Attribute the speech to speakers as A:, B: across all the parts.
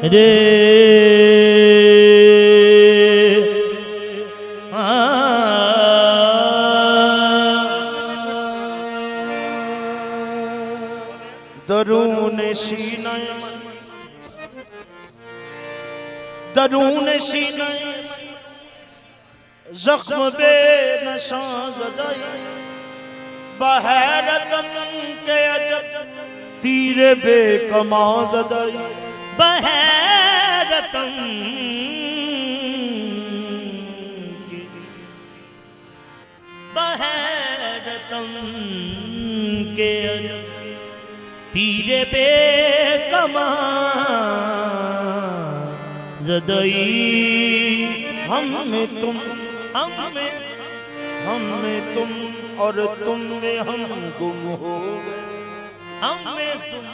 A: रे दरून सीना दरून सीना जख्म बे नशा ज़दाई बहरतन के अजब तीरे बेकमा ज़दाई बहरतन के अजब तीरे बेकमा ज़दाई हमें तुम तुम और तुम में हम गुम हो गए हमें तुम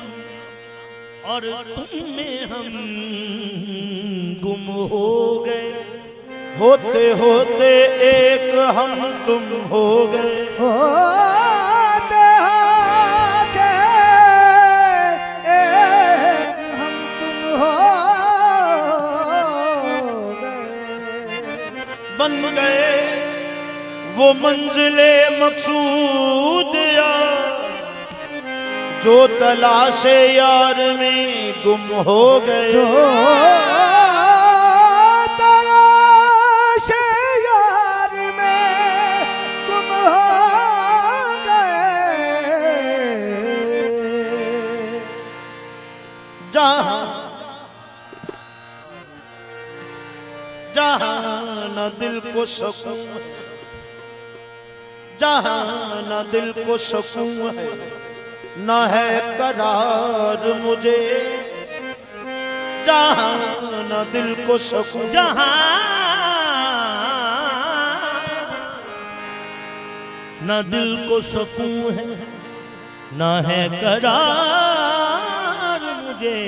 A: और तुम में हम गुम हो गए होते होते एक हम तुम हो गए
B: होते होते एक हम तुम हो गए
A: बन गए वो मंजिले मकसूद यार जो तलाशे यार में गुम हो गए
B: जो तलाशे यार में गुम हो गए
A: जहां न दिल को सुकून जहां न दिल को सुकून है न है करार मुझे जहां न दिल को सुकून जहां न दिल को सुकून है न है करार मुझे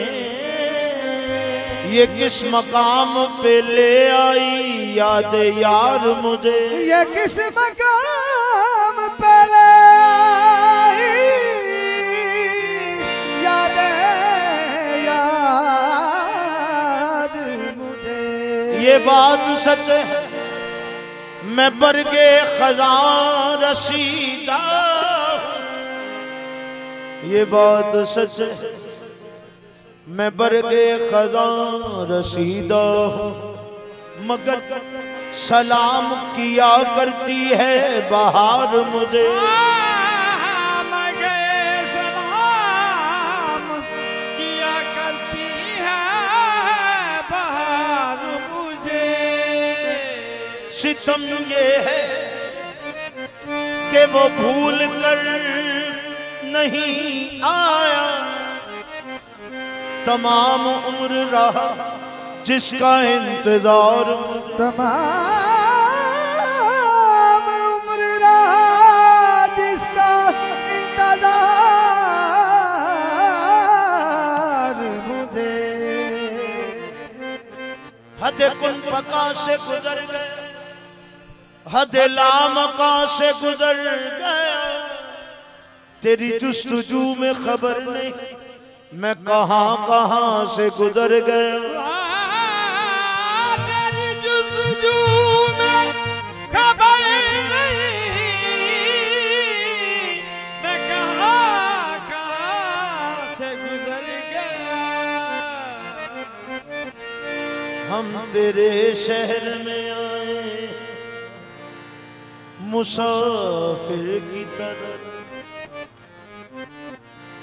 A: ये किस मकाम पे ले आई याद यार मुझे
B: ये किस मकाम पे ले आई याद यार मुझे
A: ये बात सच है मैं बरगे खजान रसीदा ये बात सच है मैं बरगे खजान रसीदा हूँ मगर सलाम किया करती है बहार मुझे
B: मगर सलाम किया करती है बहार मुझे
A: सितम ये है कि वो भूल कर नहीं आया तमाम उम्र रहा जिसका इंतजार
B: तमाम उम्र रहा जिसका इंतजार मुझे
A: हद कुन फका से गुजर गए हद लामका से गुजर गया तेरी जुस्तजू में खबर नहीं मैं कहां से गुजर गया
B: तेरी जुस्तजू में खबर नहीं मैं कहां से गुजर गया
A: हम तेरे शहर में आए मुसाफिर की तरह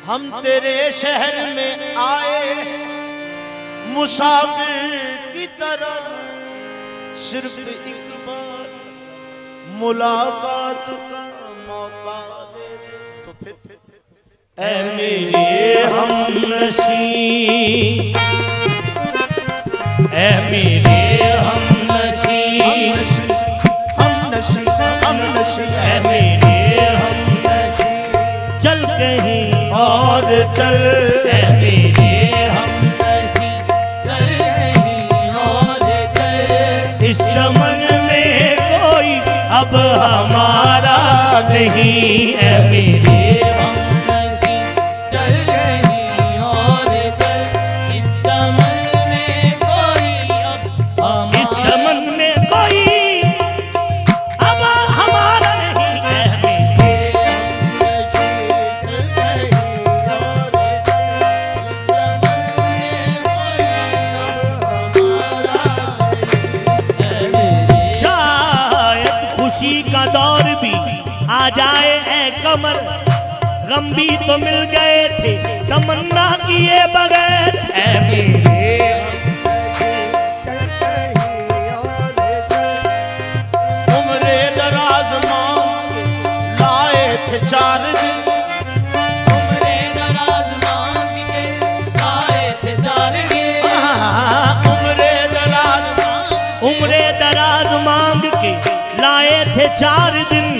A: हम तेरे शहर में आए मुसाफिर की तरह सिर्फ एक बार मुलाकात का मौका दे तो फिर ऐ मेरे हमनसीब ऐ मेरे हमनसीब हमनसीब ऐ मेरे हमनसीब चल कहीं और चल ऐ मेरे हमनसीब चल कहीं और चल इस चमन में कोई अब हमारा नहीं ऐ मेरे हमनसीब चल कहीं और चल इस चमन में जाए ऐ कमर, गम भी तो मिल गए थे तमन्ना किए बगैर। ऐ मेरे उम्रे दराज मांग लाए थे 4 दिन,
C: उम्रे दराज मांग के लाए थे 4 दिन।
A: उम्रे दराज मांग के लाए थे 4 दिन।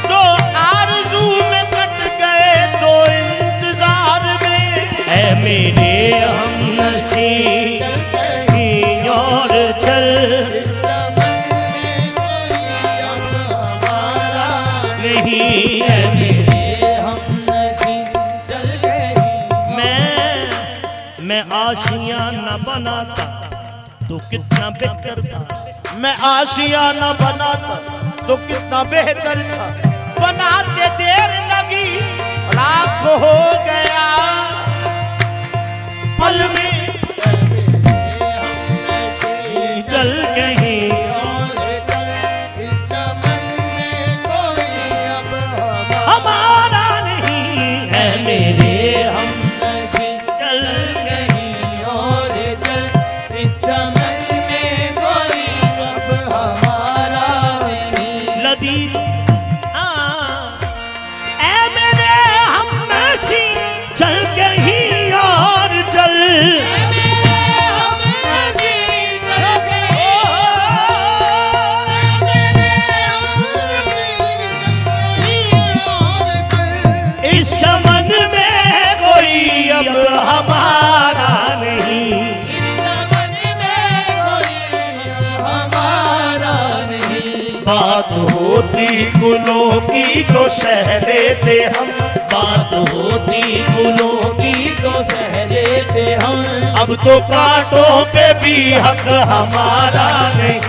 A: तो आरज़ू में कट गए 2 इंतजार में। ऐ मेरे हमनसीब कहीं और चल, नहीं है
C: मेरे हमनसीब चल गई।
A: मैं आशियां न बनाता तो कितना बेहतर था। मैं आशियां न बनाता तो कितना बेहतर था। बनाते देर लगी रात हो गया पल में, चल कहीं हमारा नहीं है। मेरे
C: हमनसीब चल कहीं और चल, इस चमन में कोई अब हमारा नहीं।
A: लदी ऐ मेरे हमनसी चल कहीं और चल। इस चमन में कोई अब हमारा नहीं, बात होती गुलों की तो सह लेते हम। बात होती गुलों की
C: तो सह लेते हम।
A: अब तो कांटों पे भी हक हमारा नहीं।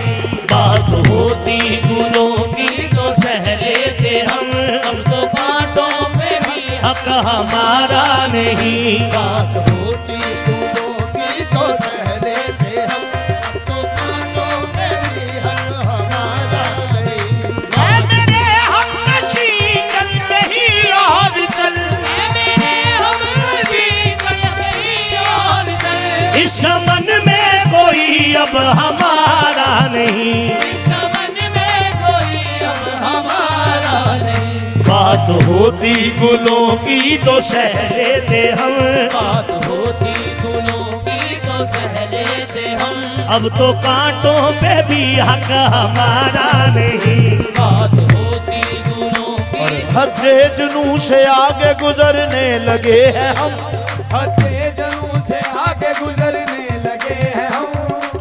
A: बात होती गुलों की तो सह लेते हम।
C: अब तो कांटों पे भी
A: हक हमारा नहीं।
B: बात होती फूलों की तो सह लेते हम, अब तो कांटों पे भी हक हमारा नहीं।
A: ऐ मेरे हमनसी चल कहीं और चल, इस चमन में कोई अब हमारा नहीं। बात होती गुलों की तो सह लेते हम।
C: बात होती गुलों की तो सह लेते हम।
A: अब तो कांटों पे भी हक हमारा नहीं।
C: बात होती गुलों की
A: हद्दे जुनू से आगे गुजरने लगे हैं हम।
B: हद्दे जनू से आगे गुजरने लगे हैं हम।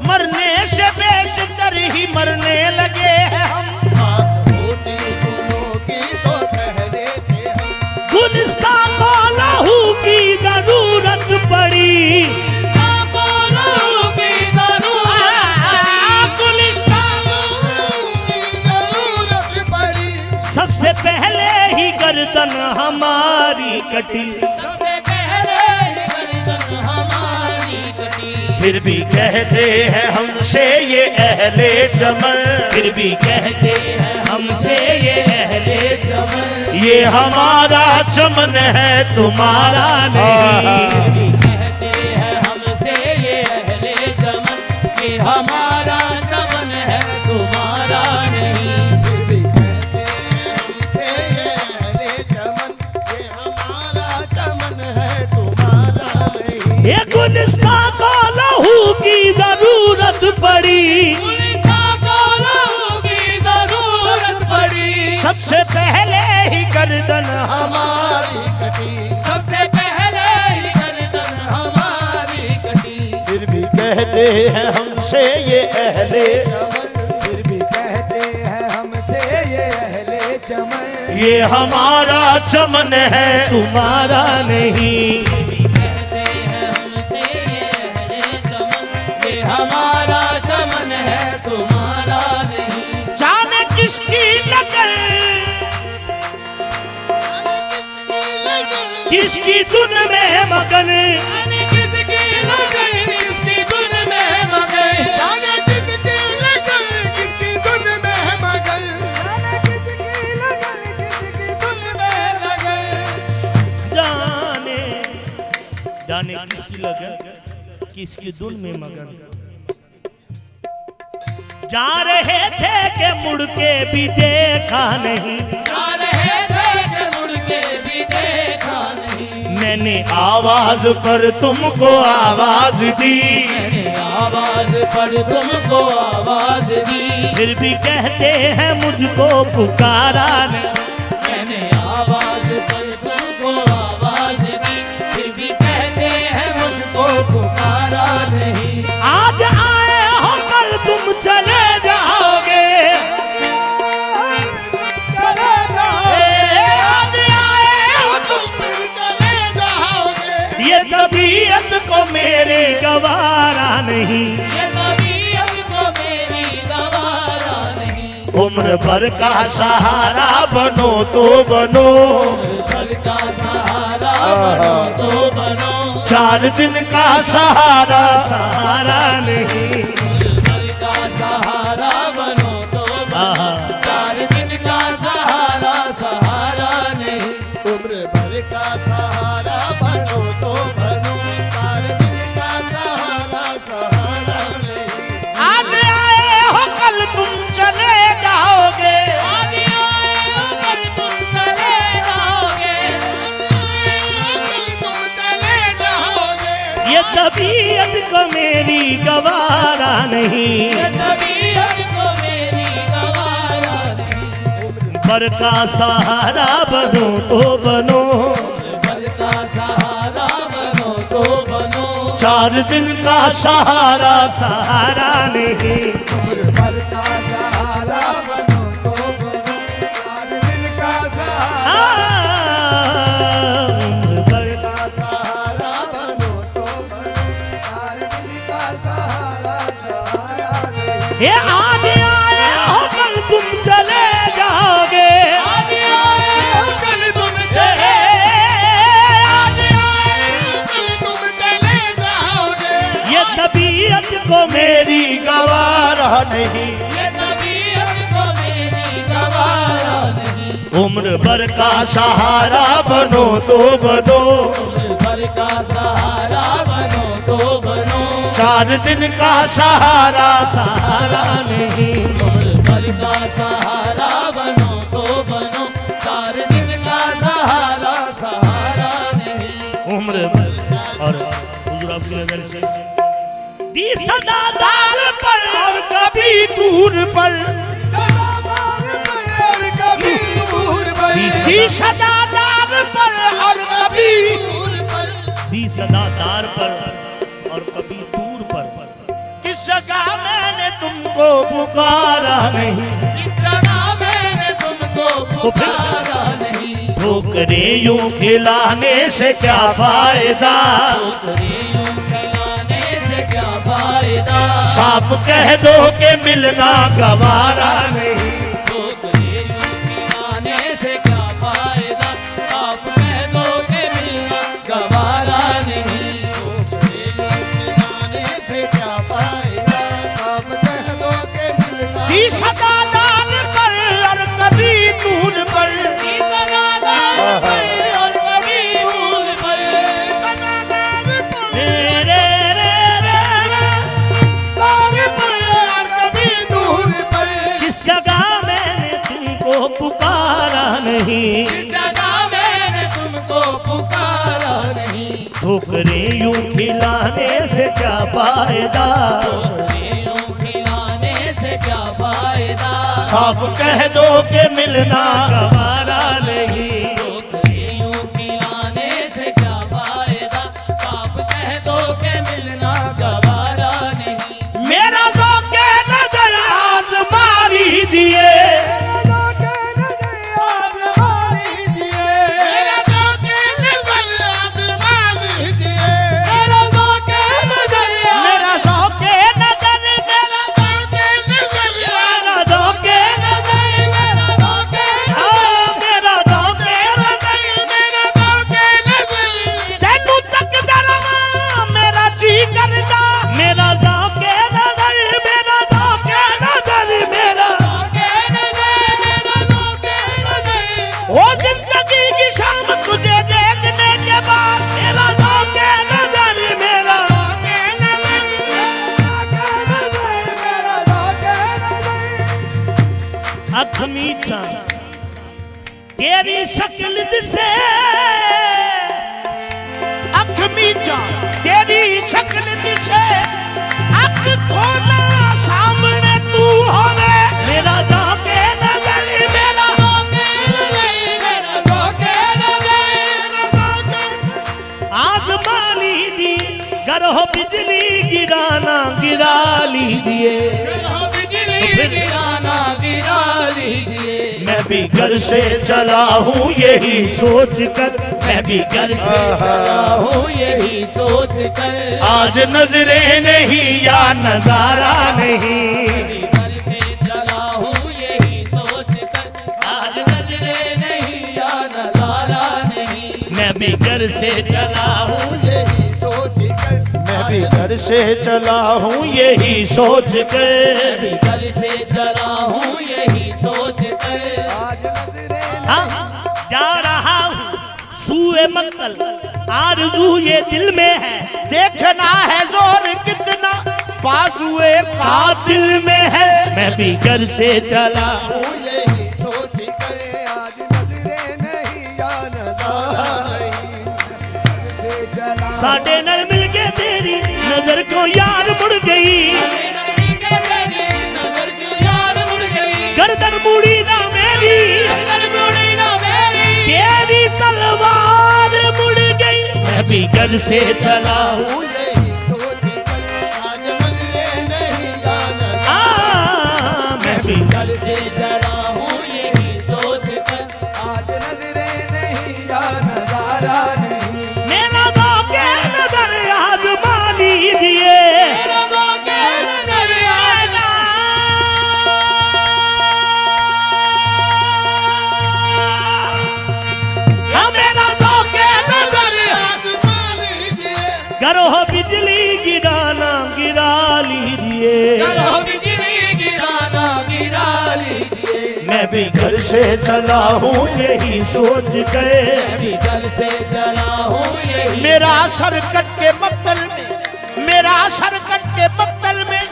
A: मरने से बेशतर ही मरने लगे हैं हम।
B: बात होती फूलों की तो सह लेते हम।
A: गुलिस्तान को लहू की जरूरत पड़ी। सबसे पहले ही गर्दन हमारी कटी।
C: सबसे पहले गर्दन हमारी कटी।
A: फिर भी कहते हैं हमसे ये अहले चमन। फिर भी कहते हैं हमसे ये अहले चमन। ये हमारा चमन है तुम्हारा नहीं।
C: कहते हैं हमसे ये अहले चमन, ये हमारा चमन है तुम्हारा नहीं।
B: फिर भी कहते हैं हमसे ये अहले चमन, ये हमारा चमन है तुम्हारा नहीं।
A: ये गुलिस्तान को लहू की जरूरत पड़ी। सबसे पहले ही गर्दन
B: हमारी कटी।
C: सबसे पहले ही गर्दन हमारी कटी।
A: फिर भी कहते हैं हमसे ये अहले।
B: फिर भी कहते हैं हमसे ये अहले चमन,
A: ये हमारा चमन है तुम्हारा नहीं।
C: कहते हैं हमसे ये अहले चमन, ये हमारा चमन है तुम्हारा नहीं।
A: जाने किसकी लगन किसकी धुन में मगन।
C: किसकी लगन किसकी धुन में मगन।
B: जाने किसकी लगन किसकी धुन में मगन। जाने किसकी
A: जाने किसकी लगन किसकी धुन में मगन। जा रहे थे कि मुड़ के भी देखा नहीं,
C: जा रहे थे कि मुड़ के भी देखा नहीं।
A: मैंने आवाज पर तुमको आवाज दी,
C: मैंने आवाज पर तुमको आवाज दी।
A: फिर भी कहते हैं मुझको पुकारा नहीं।
C: मैंने आवाज पर तुमको आवाज दी, फिर भी कहते हैं मुझको पुकारा नहीं।
A: आज आए हो कल तुम चले जाओगे,
B: चले जाओगे, आज आए हो तुम फिर चले जाओगे।
A: ये तबीयत को मेरे गवारा नहीं,
C: ये तबीयत को मेरी गवारा नहीं।
A: उम्र भर का सहारा बनो तो बनो,
C: घर का सहारा बनो तो बनो।
A: 4 दिन का सहारा सहारा नहीं।
C: घर का सहारा बनो तो बनो। 4 दिन का सहारा सहारा नहीं।
B: उम्र भर का सहारा बनो तो बनो, 4 दिन का सहारा सहारा नहीं।
A: आज आए हो कल तुम चले जाओगे,
C: आज आए हो कल तुम चले जाओगे।
B: तुम चले जाओगे।
A: ये तबीयत को मेरी गवारा नहीं।
C: ये तबीयत को मेरी गवारा नहीं।
A: भर का सहारा बनो तो बनो,
C: घर का सहारा बनो तो बनो।
A: 4 दिन का सहारा सहारा नहीं।
B: उम्र भर का सहारा बनो तो बनो, 4 दिन का सहारा
A: उम्र भर
B: का सहारा बनो तो बनो, 4 दिन का सहारा सहारा नहीं।
A: ये आज आए हो कल तुम चले जाओगे,
C: आज आए हो कल तुम चले।
A: आज आए
B: कल तुम चले जाओगे।
A: ये तबीयत को मेरी गवारा नहीं।
C: ये तबीयत को मेरी गवारा नहीं।
A: उम्र भर का सहारा बनो तो बनो,
C: घर का सहारा बनो तो बनो।
A: 4 दिन का सहारा सहारा नहीं।
C: घर का सहारा बनो तो बनो। 4 दिन का सहारा सहारा नहीं।
A: उम्र भर और हुजूर आपकी नजर से दी सदा दाल पर और कभी दूर पर, दी सदा दाल पर और कभी, दी सदा दार पर और कभी दूर पर। किस जगह मैंने तुमको पुकारा नहीं,
C: इस जगह मैंने तुमको पुकारा नहीं।
A: ठोकरे यूं खिलाने से क्या फायदा,
C: यूं खिलाने से क्या फायदा।
A: साफ कह दो के मिलना गवारा नहीं।
C: ठोकरे यूं खिलाने से क्या फायदा। आप कह दो के मिलना गवारा नहीं।
B: खिलाने से क्या फायदा, सब कह दो के मिलना।
A: दी सदा दाल पर और कभी दूर पर,
C: इस जगह दार पर और कभी दूर पर।
A: रे रे रे रे
B: तारे पर और कभी दूर पर।
A: किस जगह मैंने तुमको पुकारा नहीं,
C: इस जगह मैंने तुमको पुकारा नहीं।
A: ठोकरे यूं खिलाने से क्या फायदा,
C: यूं खिलाने से क्या फायदा।
A: साफ कह दो के मिलना गवारा नहीं।
C: यूं खिलाने से क्या फायदा। आप कह दो के मिलना गवारा नहीं।
A: मेरा ज़ौक़ नज़र आज़मा लीजिए, मेरा ज़ौक़ नज़र, मेरा ज़ौक़ नज़र, तेरी शक्ल दिसे
B: अख मीचा
A: तेरी शक्ल दिसे अख खोला सामने तू होवे मेरा जाके नजर मेरा आजमानी दी गर हो बिजली गिराना गिरा लीजिए
C: गिरा लीजिए
A: मैं भी घर से चला हूँ यही सोच कर मैं भी घर से
C: चला हूँ यही सोच कर
A: आज नजरे नहीं या नजारा नहीं
C: घर से चला हूँ यही सोच कर आज नजरे नहीं या नजारा नहीं
A: मैं भी घर से चला हूँ
B: यही सोच कर
A: मैं भी घर से चला हूँ यही सोच कर
C: घर से चला हूँ यही सोच कर
B: आज नजरे
A: हाँ, जा रहा हूँ सूए मंगल आरज़ू ये दिल में है
B: देखना है जोर कितना बाजुए
A: कातिल में है मैं भी घर से चला
B: यही सोच कर आज नजरे नहीं या नजारा नहीं से चला
A: साढ़े नल मिल के तेरी नजर को यार मुड़ गई
C: नजर क्यों यार मुड़ गई
A: गर्दन मुड़ी ना मेरी
C: नजर मुड़ी ना मेरी
A: तेरी तलवार मुड़ गई मैं भी घर से चला हूँ
B: यही सोच कर आज नजरे नहीं या नजारा
A: मैं भी
C: घर से चला हूँ यही सोच कर
B: आज नजरे नहीं या नजारा नहीं
A: मेरा दो के नजर आजमा लीजिए
C: नजर आना
A: हाँ, मेरा दो के नजर
B: आजमा लीजिए
A: करो बिजली गिराना गिरा लीजिए
C: करो बिजली गिराना गिरा लीजिए
A: मैं भी घर से चला हूँ यही सोच कर
C: भी घर से चला हूँ यही
B: मेरा सरकट के बत्तल में मेरा सरकट के बत्तल में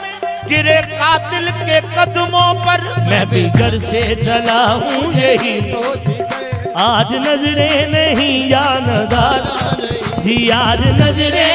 B: गिरे कातिल के कदमों पर
A: मैं भी घर से चला हूँ यही
B: सोच कर
A: आज नजरे नहीं या नजारा जी आज नजरे